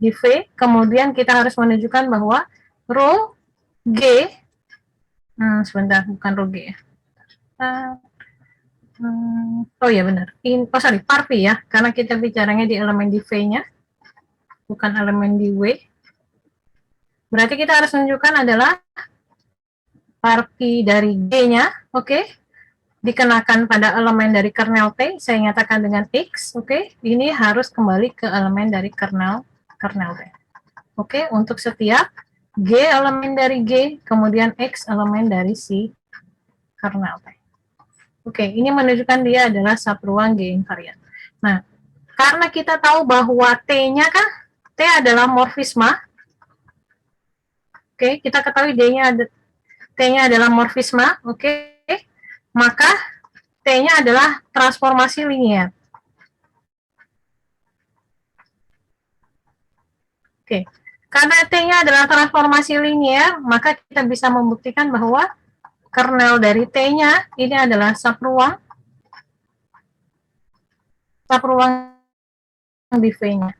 di V, kemudian kita harus menunjukkan bahwa rho G, sebentar, bukan rho G ya. Oh ya benar, par V ya, karena kita bicaranya di elemen di V-nya, bukan elemen di W. Berarti kita harus menunjukkan adalah par V dari G-nya, oke, dikenakan pada elemen dari kernel T, saya nyatakan dengan X, oke, ini harus kembali ke elemen dari kernel T. Oke, untuk setiap G elemen dari G, kemudian X elemen dari si kernel T. Oke, ini menunjukkan dia adalah subruang G invarian. Nah, karena kita tahu bahwa T-nya kan, T adalah morfisma, oke, kita ketahui T-nya adalah morfisma, oke, maka T-nya adalah transformasi linear. Oke, karena T-nya adalah transformasi linear, maka kita bisa membuktikan bahwa kernel dari T-nya ini adalah subruang di V-nya.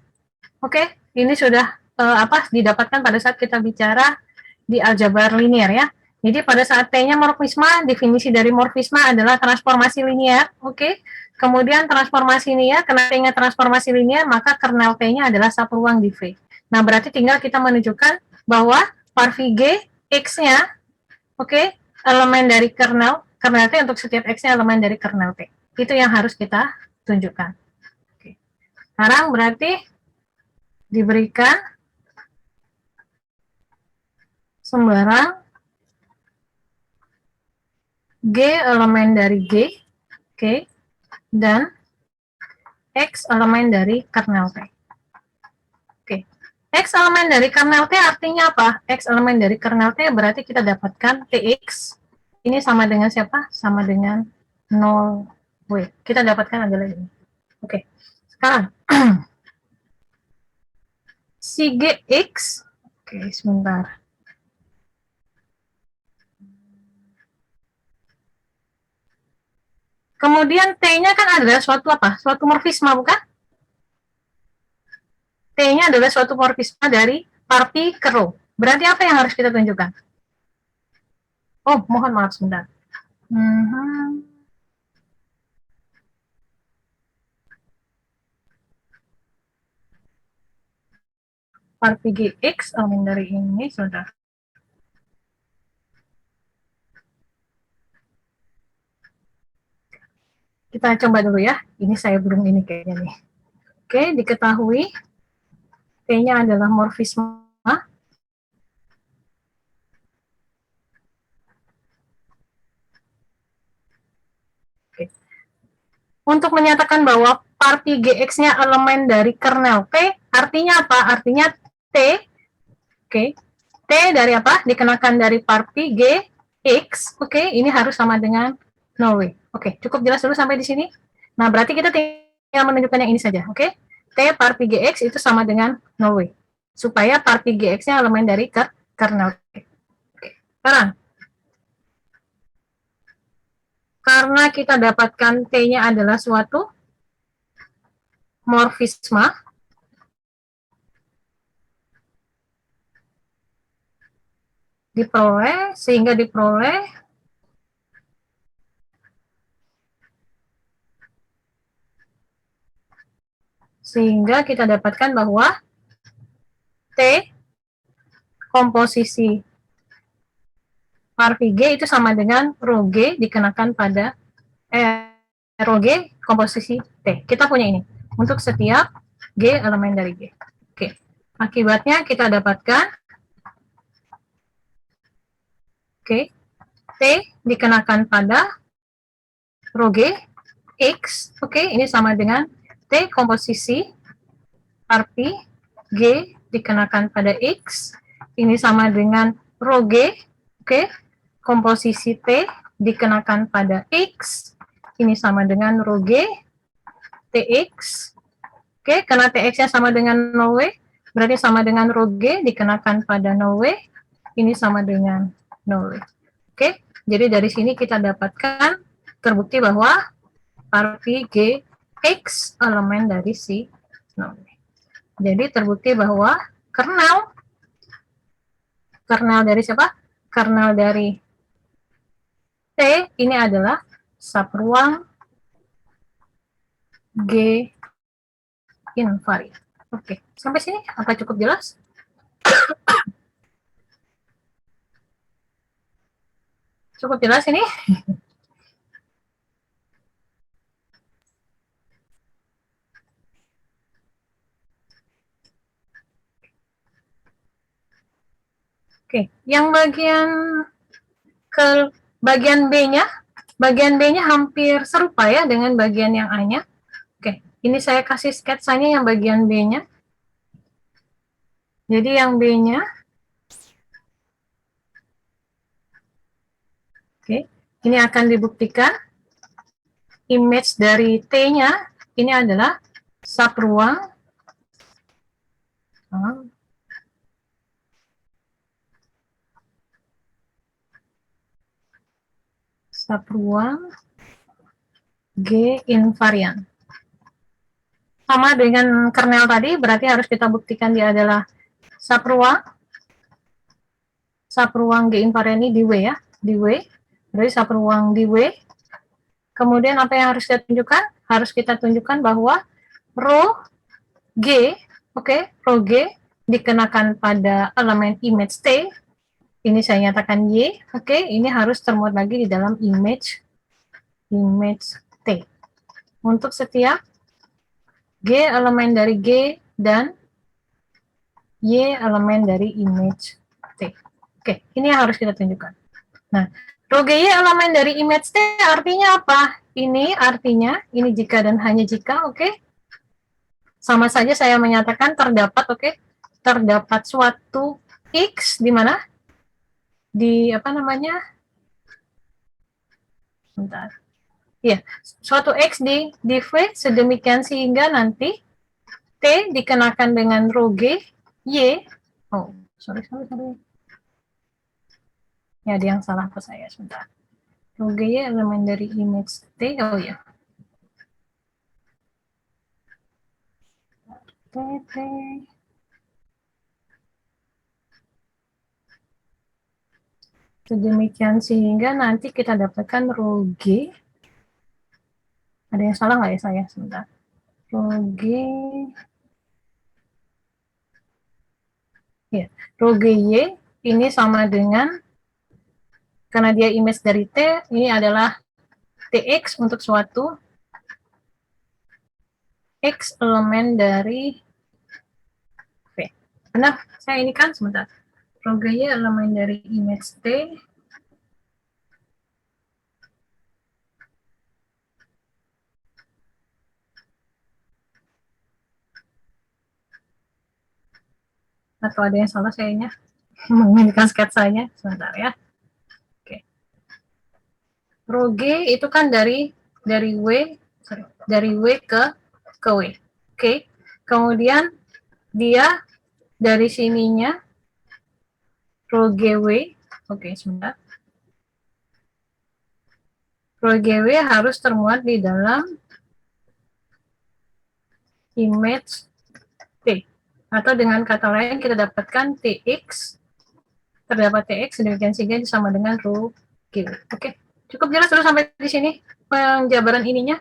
Oke, ini sudah didapatkan pada saat kita bicara di aljabar linear ya. Jadi pada saat T-nya morfisma, definisi dari morfisma adalah transformasi linear, oke. Kemudian transformasi linear, karena T-nya transformasi linear, maka kernel T-nya adalah subruang di V. Nah, berarti tinggal kita menunjukkan bahwa par V G, X-nya, oke, elemen dari kernel T untuk setiap X-nya elemen dari kernel T. Itu yang harus kita tunjukkan. Oke. Sekarang berarti diberikan sembarang G elemen dari G, oke, dan X elemen dari kernel T. Oke, X elemen dari kernel T artinya apa? X elemen dari kernel T berarti kita dapatkan TX, ini sama dengan siapa? Sama dengan 0W. Kita dapatkan adalah ini. Oke, sekarang si GX, oke, sebentar. Kemudian T-nya kan adalah suatu apa? Suatu morfisma, bukan? T-nya adalah suatu morfisma dari par P ke rho. Berarti apa yang harus kita tunjukkan? Oh, mohon maaf sebentar. Par P GX, elemen dari ini, sudah. Kita coba dulu ya. Ini saya belum ini kayaknya nih. Oke, diketahui T-nya adalah morfisma. Oke. Untuk menyatakan bahwa par P GX-nya elemen dari kernel T, artinya apa? Artinya T, oke, T dari apa? Dikenakan dari par P GX, oke, ini harus sama dengan 0W. Oke, cukup jelas dulu sampai di sini. Nah, berarti kita tinggal menunjukkan yang ini saja, oke? T par P GX itu sama dengan 0W. Supaya par P GX-nya elemen dari kernel T. Oke, sekarang karena kita dapatkan T-nya adalah suatu morfisma, sehingga diperoleh kita dapatkan bahwa T komposisi Rho G itu sama dengan Rho G dikenakan pada Rho G komposisi T. Kita punya ini untuk setiap G elemen dari G. Oke. Akibatnya kita dapatkan T dikenakan pada Rho G X. Ini sama dengan T komposisi Rp G dikenakan pada X. Ini sama dengan Rho G. Komposisi T dikenakan pada X. Ini sama dengan Rho G TX. Karena TX-nya sama dengan 0W, berarti sama dengan Rho G dikenakan pada 0W. Ini sama dengan 0W. Jadi dari sini kita dapatkan terbukti bahwa Rp G X elemen dari si 0W. Jadi terbukti bahwa kernel dari siapa? Kernel dari T ini adalah subruang G invariant. Sampai sini apa cukup jelas? Cukup jelas ini? Yang bagian B-nya hampir serupa ya dengan bagian yang A-nya. Ini saya kasih sketsanya yang bagian B-nya. Jadi yang B-nya, ini akan dibuktikan image dari T-nya ini adalah subruang G invariant. Sama dengan kernel tadi, berarti harus kita buktikan dia adalah subruang G invariant ini di W ya, di W. Berarti subruang di W. Kemudian apa yang harus kita tunjukkan? Harus kita tunjukkan bahwa Rho G, Rho G dikenakan pada elemen image T. Ini saya nyatakan Y, ini harus termuat lagi di dalam image T. Untuk setiap G elemen dari G dan Y elemen dari image T. Ini yang harus kita tunjukkan. Nah, Rho G Y elemen dari image T artinya apa? Ini artinya, ini jika dan hanya jika, sama saja saya menyatakan terdapat, terdapat suatu X di mana? Di apa namanya? Bentar. Ya, suatu X di V sedemikian sehingga nanti T dikenakan dengan Rho G Y. Oh, sorry. Ya, ada yang salah ke saya sebentar. Rho G Y elemen dari image T. Oh ya. T. Sedemikian sehingga nanti kita dapatkan Rho G. Ada yang salah nggak ya saya? Sebentar. Rho G. Ya, Rho G Y ini sama dengan, karena dia image dari T, ini adalah TX untuk suatu X elemen dari V. Benar, saya ini kan sebentar. Rho G Y elemen dari image T. Atau ada yang salah sayanya? Menginginkan sketsanya. Sebentar ya. Rho G itu kan dari W ke W. Kemudian dia dari sininya Rho GW. Sebentar. rho GW harus termuat di dalam image T. Atau dengan kata lain kita dapatkan TX, terdapat TX, demikian sehingga itu sama dengan rho GW. Oke, cukup jelas dulu sampai di sini penjabaran ininya.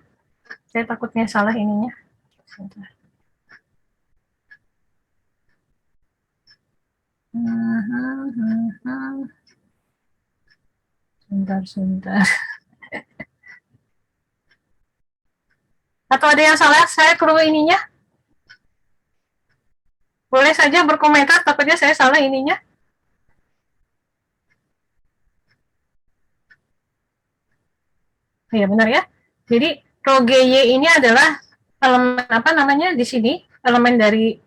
Saya takutnya salah ininya. Sebentar. Atau ada yang salah saya perlu ininya? Boleh saja berkomentar, takutnya saya salah ininya. Iya benar ya. Jadi rho GY ini adalah elemen apa namanya di sini, elemen dari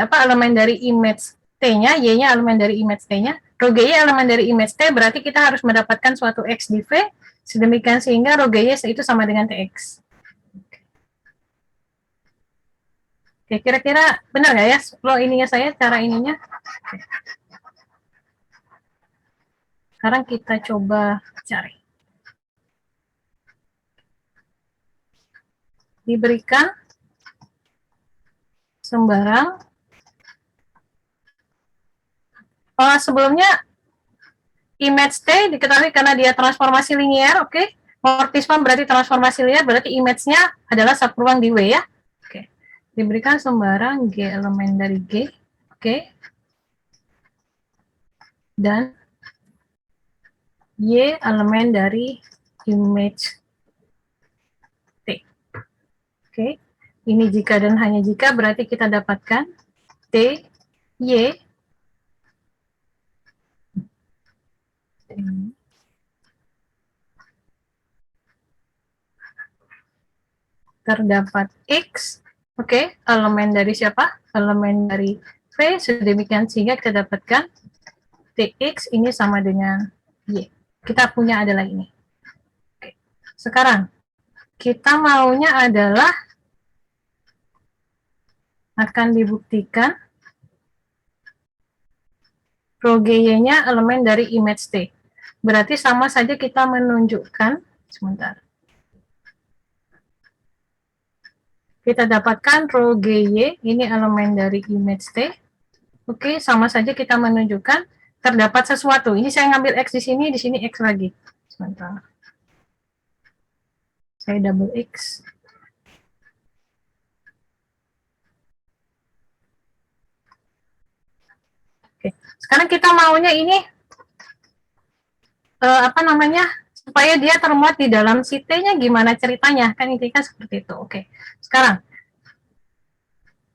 elemen dari image T-nya, Y-nya elemen dari image T-nya. Rho GY elemen dari image T, berarti kita harus mendapatkan suatu X di V, sedemikian sehingga rho GY itu sama dengan TX. Oke, kira-kira benar nggak ya flow ininya saya, cara ininya? Oke. Sekarang kita coba cari. Diberikan sembarang. Sebelumnya image T diketahui karena dia transformasi linier, oke. Morphisme berarti transformasi linier, berarti image-nya adalah subruang di W ya. Oke. Diberikan sembarang G elemen dari G, oke. Dan Y elemen dari image T. Oke. Ini jika dan hanya jika berarti kita dapatkan T, Y, terdapat X, oke, elemen dari siapa? Elemen dari V, sedemikian sehingga kita dapatkan TX ini sama dengan Y. Kita punya adalah ini. Oke. Sekarang, kita maunya adalah akan dibuktikan rho GY-nya elemen dari image T. Berarti sama saja kita menunjukkan, sebentar. Kita dapatkan rho GY, ini elemen dari image T. Oke, sama saja kita menunjukkan terdapat sesuatu. Ini saya ngambil X di sini X lagi. Sebentar. Saya double X. Oke, sekarang kita maunya ini, supaya dia termuat di dalam si T-nya gimana ceritanya, kan intinya seperti itu. Oke, sekarang,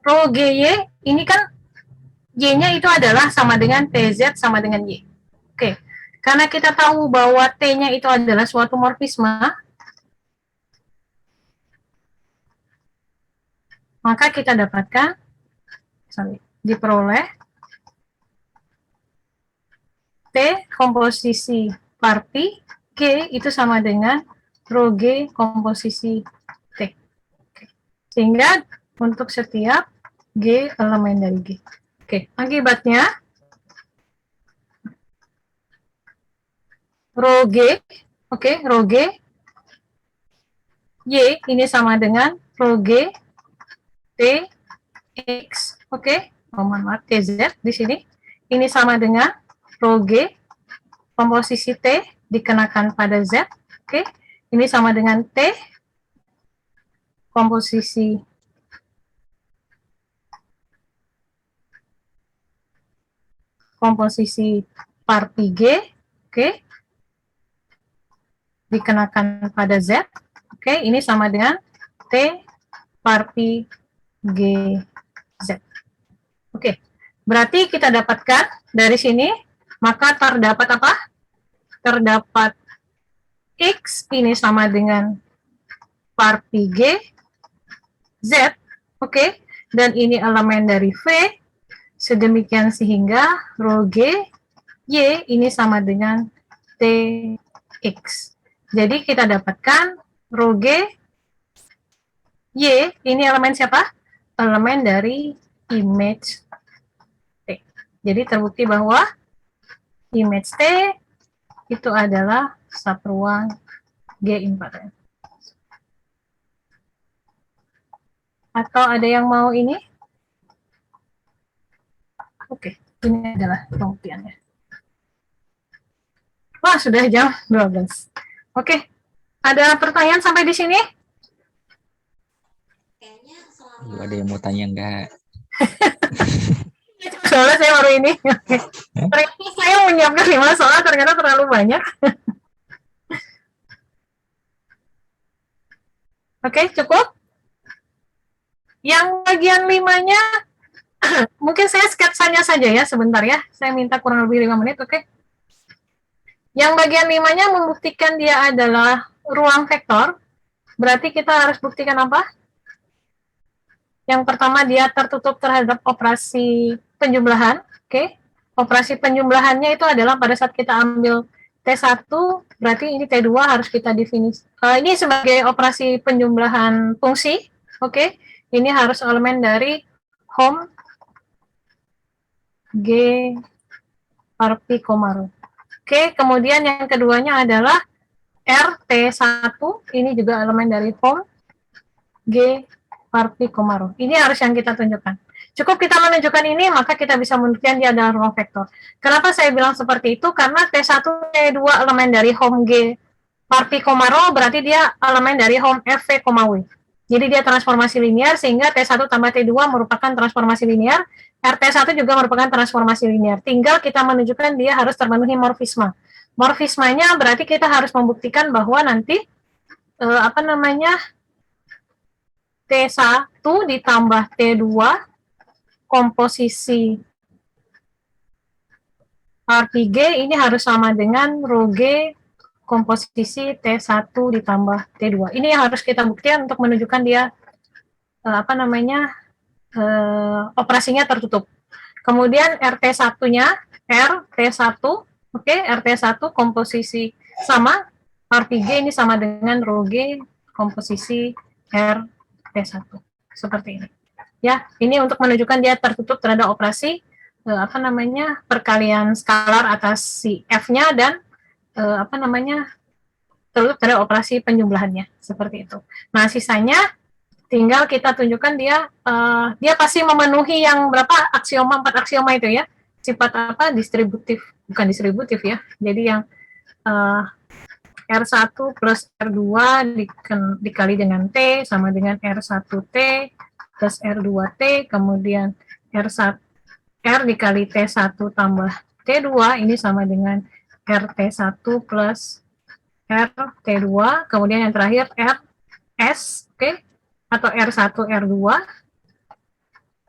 rho GY, ini kan Y-nya itu adalah sama dengan TZ sama dengan Y. Oke, karena kita tahu bahwa T-nya itu adalah suatu morfisme, maka kita dapatkan, diperoleh T komposisi parti G itu sama dengan rho G komposisi T. Sehingga untuk setiap G elemen dari G. Oke, akibatnya rho G, rho G Y ini sama dengan rho G T X, mohon maaf, TZ di sini. Ini sama dengan rho G komposisi T dikenakan pada Z, ini sama dengan T komposisi parti G, dikenakan pada Z, ini sama dengan T parti G Z. Berarti kita dapatkan dari sini, maka terdapat apa? Terdapat X ini sama dengan parti G Z, dan ini elemen dari V, sedemikian sehingga rho G Y ini sama dengan TX. Jadi kita dapatkan rho G Y ini elemen siapa? Elemen dari image T. Jadi terbukti bahwa image T itu adalah subruang G invariant. Atau ada yang mau ini? Oke, ini adalah pembuktiannya. Wah, sudah jam 12. Oke, ada pertanyaan sampai di sini? Ada yang mau tanya enggak? Soalnya saya baru ini. Oke. Ternyata saya menyiapkan 5 soal, ternyata terlalu banyak. Oke, cukup? Yang bagian 5-nya, mungkin saya sketsanya saja ya, sebentar ya. Saya minta kurang lebih 5 menit, oke? Yang bagian 5-nya membuktikan dia adalah ruang vektor. Berarti kita harus buktikan apa? Yang pertama, dia tertutup terhadap operasi penjumlahan. Oke, operasi penjumlahannya itu adalah pada saat kita ambil T1, berarti ini T2 harus kita definisi. Ini sebagai operasi penjumlahan fungsi. Oke, ini harus elemen dari home G per pi, rho. Oke, kemudian yang keduanya adalah RT1, ini juga elemen dari home G per pi, rho. Ini harus yang kita tunjukkan. Cukup kita menunjukkan ini, maka kita bisa menunjukkan dia adalah ruang vektor. Kenapa saya bilang seperti itu? Karena T1, T2 elemen dari home G per pi, rho, berarti dia elemen dari home FV, W. Jadi dia transformasi linear, sehingga T1 tambah T2 merupakan transformasi linear, RT1 juga merupakan transformasi linear. Tinggal kita menunjukkan dia harus terpenuhi morfisma. Morfismanya berarti kita harus membuktikan bahwa nanti, T1 ditambah T2 komposisi R3G ini harus sama dengan rho G komposisi T1 ditambah T2. Ini yang harus kita buktikan untuk menunjukkan dia operasinya tertutup. Kemudian RT1-nya, RT1, oke, RT1 komposisi sama, R3G ini sama dengan rho G komposisi RT1. Seperti ini. Ya, ini untuk menunjukkan dia tertutup terhadap operasi perkalian skalar atas si F-nya dan tertutup terhadap operasi penjumlahannya, seperti itu. Nah, sisanya tinggal kita tunjukkan dia pasti memenuhi yang berapa aksioma, 4 aksioma itu ya. Sifat distributif, bukan distributif ya. Jadi yang R1 plus R2 dikali dengan T sama dengan R1T plus R2T, kemudian R dikali T1 tambah T2, ini sama dengan RT1 plus RT2, kemudian yang terakhir RS, oke, atau R1 R2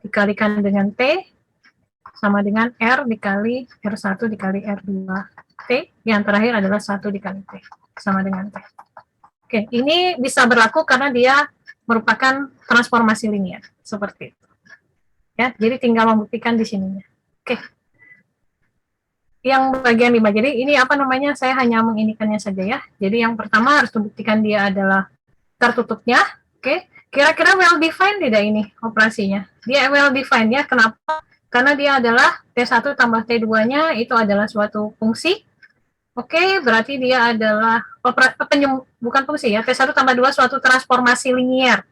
dikalikan dengan T sama dengan R dikali R1 dikali R2T, yang terakhir adalah 1 dikali T sama dengan T. Oke, ini bisa berlaku karena dia merupakan transformasi linear, seperti itu. Ya, jadi tinggal membuktikan di sininya. Oke. Yang bagian 5. Jadi ini saya hanya menginikannya saja ya. Jadi yang pertama harus membuktikan dia adalah tertutupnya. Oke. Kira-kira well defined tidak ini operasinya? Dia well defined ya. Kenapa? Karena dia adalah T1 tambah T2-nya itu adalah suatu fungsi. Oke, berarti dia adalah bukan fungsi ya. T1 tambah 2 suatu transformasi linear.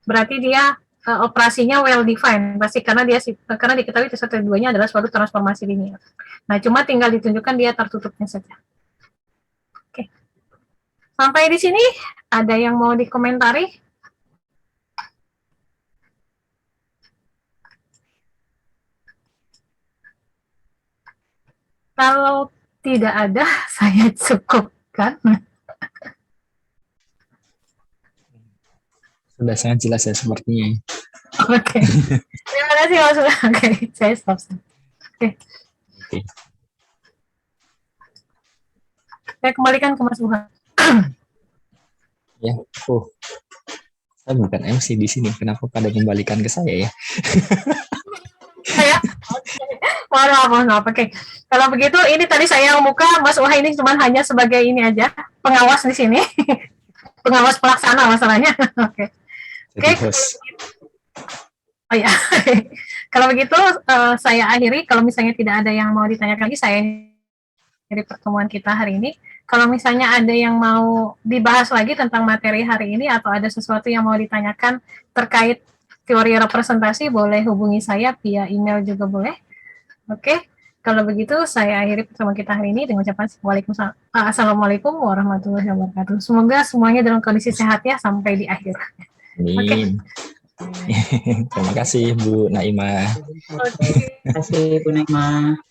Berarti dia operasinya well defined, pasti karena diketahui T1 T2-nya adalah suatu transformasi linear. Nah, cuma tinggal ditunjukkan dia tertutupnya saja. Oke. Sampai di sini ada yang mau dikomentari? Kalau tidak ada, saya cukupkan. Sudah sangat jelas ya sepertinya. Oke. Terima kasih Mas. Oke, saya stop. Oke. Saya kembalikan ke Mas Buhan. Ya, saya bukan MC di sini. Kenapa pada kembalikan ke saya ya? Saya mohon maaf. Oke. Kalau begitu, ini tadi saya membuka Mas Wah ini cuma hanya sebagai ini aja, pengawas di sini. Pengawas pelaksana masalahnya. Oke. Oke. Oh ya. Kalau begitu saya akhiri. Kalau misalnya tidak ada yang mau ditanyakan lagi, saya akhiri pertemuan kita hari ini. kalau misalnya ada yang mau dibahas lagi tentang materi hari ini atau ada sesuatu yang mau ditanyakan terkait teori representasi, boleh hubungi saya via email juga boleh. Oke, kalau begitu saya akhiri pertemuan kita hari ini dengan ucapan Assalamualaikum warahmatullahi wabarakatuh. Semoga semuanya dalam kondisi sehat ya sampai di akhir. Amin. Terima kasih Bu Naimah. Oke. Terima kasih Bu Naimah.